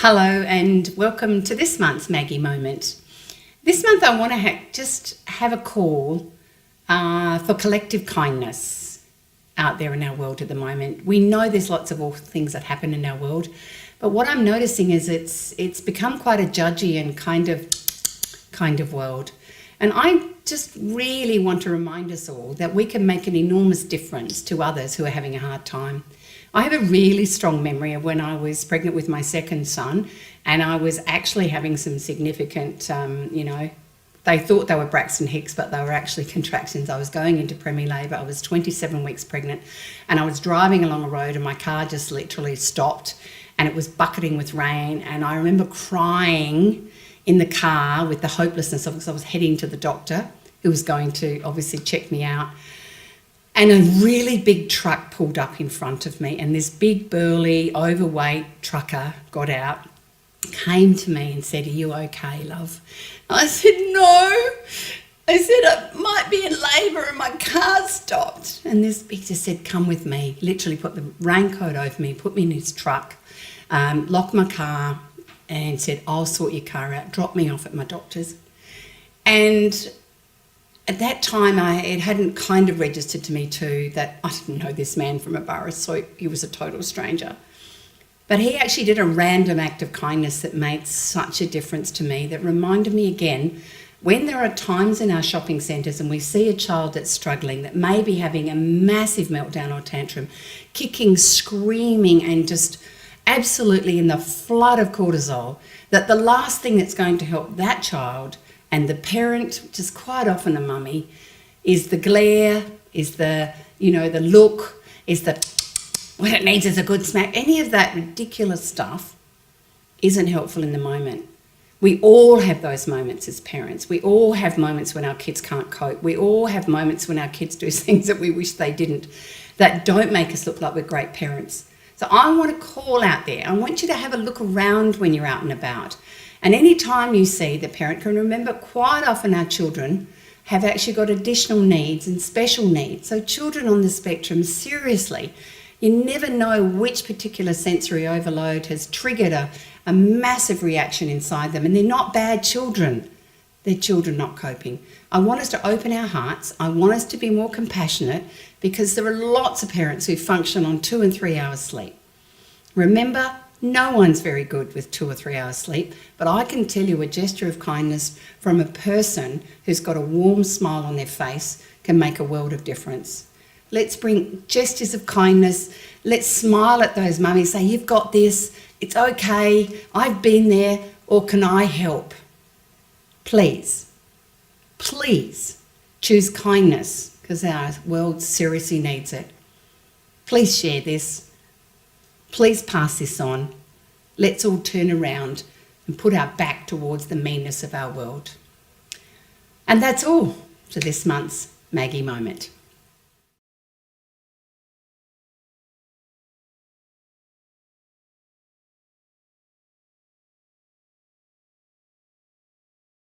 Hello and welcome to this month's Maggie Moment. This month I want to just have a call for collective kindness out there in our world at the moment. We know there's lots of awful things that happen in our world, but what I'm noticing is it's become quite a judgy and kind of world. And I just really want to remind us all that we can make an enormous difference to others who are having a hard time. I have a really strong memory of when I was pregnant with my second son and I was actually having some significant, they thought they were Braxton Hicks, but they were actually contractions. I was going into labour. I was 27 weeks pregnant and I was driving along a road and my car just literally stopped and it was bucketing with rain. And I remember crying in the car with the hopelessness of it because I was heading to the doctor who was going to obviously check me out. And a really big truck pulled up in front of me and this big burly overweight trucker got out, came to me and said, "Are you okay, love?" I said, "No." I said, "I might be in labour and my car stopped." And he just said, "Come with me." Literally put the raincoat over me, put me in his truck, locked my car and said, "I'll sort your car out," dropped me off at my doctor's. And at that time, it hadn't kind of registered to me too that I didn't know this man from a bar of soap. He was a total stranger. But he actually did a random act of kindness that made such a difference to me, that reminded me again, when there are times in our shopping centres and we see a child that's struggling, that may be having a massive meltdown or tantrum, kicking, screaming and just absolutely in the flood of cortisol, that the last thing that's going to help that child and the parent, which is quite often a mummy, is the glare, is the look, is the, what it needs is a good smack. Any of that ridiculous stuff isn't helpful in the moment. We all have those moments as parents. We all have moments when our kids can't cope. We all have moments when our kids do things that we wish they didn't, that don't make us look like we're great parents. So I want to call out there. I want you to have a look around when you're out and about. And any time you see the parent, can remember quite often our children have actually got additional needs and special needs. So children on the spectrum, seriously, you never know which particular sensory overload has triggered a massive reaction inside them. And they're not bad children. They're children not coping. I want us to open our hearts. I want us to be more compassionate because there are lots of parents who function on 2 and 3 hours sleep. Remember, no one's very good with 2 or 3 hours sleep, but I can tell you a gesture of kindness from a person who's got a warm smile on their face can make a world of difference. Let's bring gestures of kindness. Let's smile at those mummies, say, "You've got this, it's okay, I've been there, or can I help?" Please choose kindness because our world seriously needs it. Please share this. Please pass this on. Let's all turn around and put our back towards the meanness of our world. And that's all for this month's Maggie Moment.